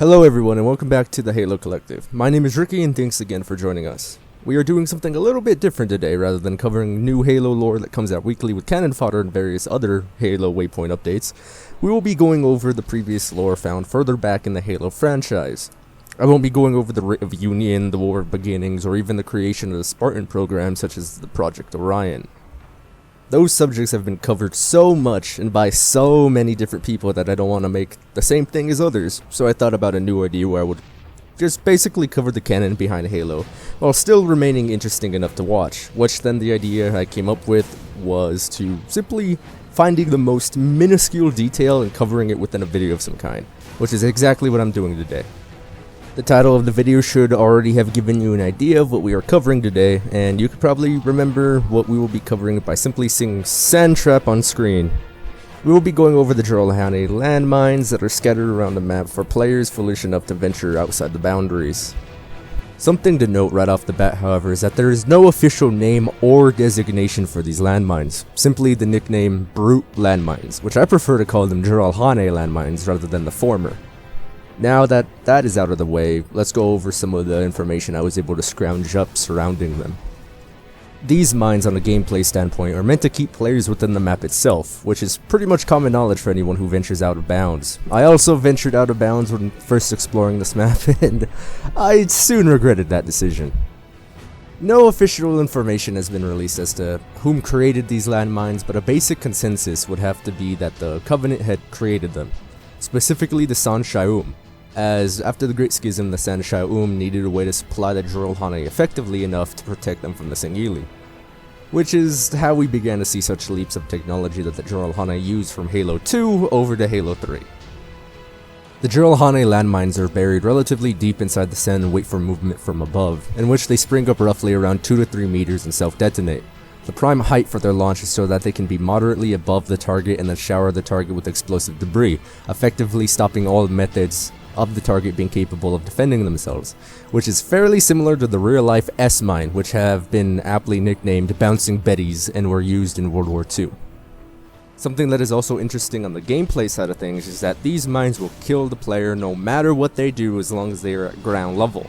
Hello everyone and welcome back to the Halo Collective. My name is Ricky and thanks again for joining us. We are doing something a little bit different today rather than covering new Halo lore that comes out weekly with Canon fodder and various other Halo waypoint updates. We will be going over the previous lore found further back in the Halo franchise. I won't be going over the Writ of Union, the War of Beginnings, or even the creation of the Spartan program such as the Project Orion. Those subjects have been covered so much and by so many different people that I don't want to make the same thing as others, so I thought about a new idea where I would just basically cover the canon behind Halo, while still remaining interesting enough to watch, which then the idea I came up with was to simply finding the most minuscule detail and covering it within a video of some kind, which is exactly what I'm doing today. The title of the video should already have given you an idea of what we are covering today, and you could probably remember what we will be covering by simply seeing Sand Trap on screen. We will be going over the Jiralhanae landmines that are scattered around the map for players foolish enough to venture outside the boundaries. Something to note right off the bat, however, is that there is no official name or designation for these landmines, simply the nickname Brute Landmines, which I prefer to call them Jiralhanae landmines rather than the former. Now that that is out of the way, let's go over some of the information I was able to scrounge up surrounding them. These mines on a gameplay standpoint are meant to keep players within the map itself, which is pretty much common knowledge for anyone who ventures out of bounds. I also ventured out of bounds when first exploring this map, and I soon regretted that decision. No official information has been released as to whom created these landmines, but a basic consensus would have to be that the Covenant had created them, specifically the San Shai'um, as after the Great Schism, the San Shai'um needed a way to supply the Jiralhanae effectively enough to protect them from the Singili, which is how we began to see such leaps of technology that the Jiralhanae used from Halo 2 over to Halo 3. The Jiralhanae landmines are buried relatively deep inside the sand and wait for movement from above, in which they spring up roughly around 2 to 3 meters and self-detonate. The prime height for their launch is so that they can be moderately above the target and then shower the target with explosive debris, effectively stopping all methods of the target being capable of defending themselves, which is fairly similar to the real-life S-mine, which have been aptly nicknamed Bouncing Betties and were used in World War II. Something that is also interesting on the gameplay side of things is that these mines will kill the player no matter what they do as long as they are at ground level.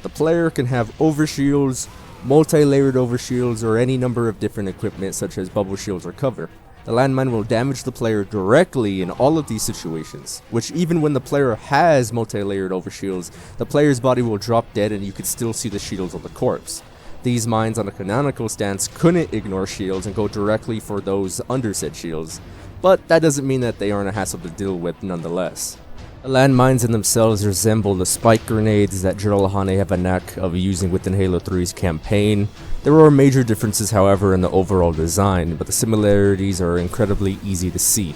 The player can have overshields, multi-layered overshields, or any number of different equipment such as bubble shields or cover. The landmine will damage the player directly in all of these situations, which even when the player has multi-layered overshields, the player's body will drop dead and you could still see the shields on the corpse. These mines on a canonical stance couldn't ignore shields and go directly for those under said shields, but that doesn't mean that they aren't a hassle to deal with nonetheless. The landmines in themselves resemble the spike grenades that Jiralhanae have a knack of using within Halo 3's campaign. There are major differences, however, in the overall design, but the similarities are incredibly easy to see.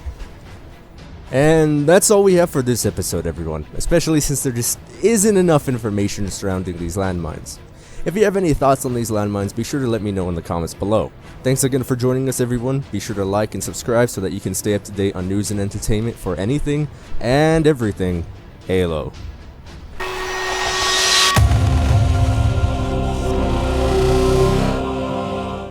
And that's all we have for this episode, everyone, especially since there just isn't enough information surrounding these landmines. If you have any thoughts on these landmines, be sure to let me know in the comments below. Thanks again for joining us, everyone. Be sure to like and subscribe so that you can stay up to date on news and entertainment for anything and everything Halo.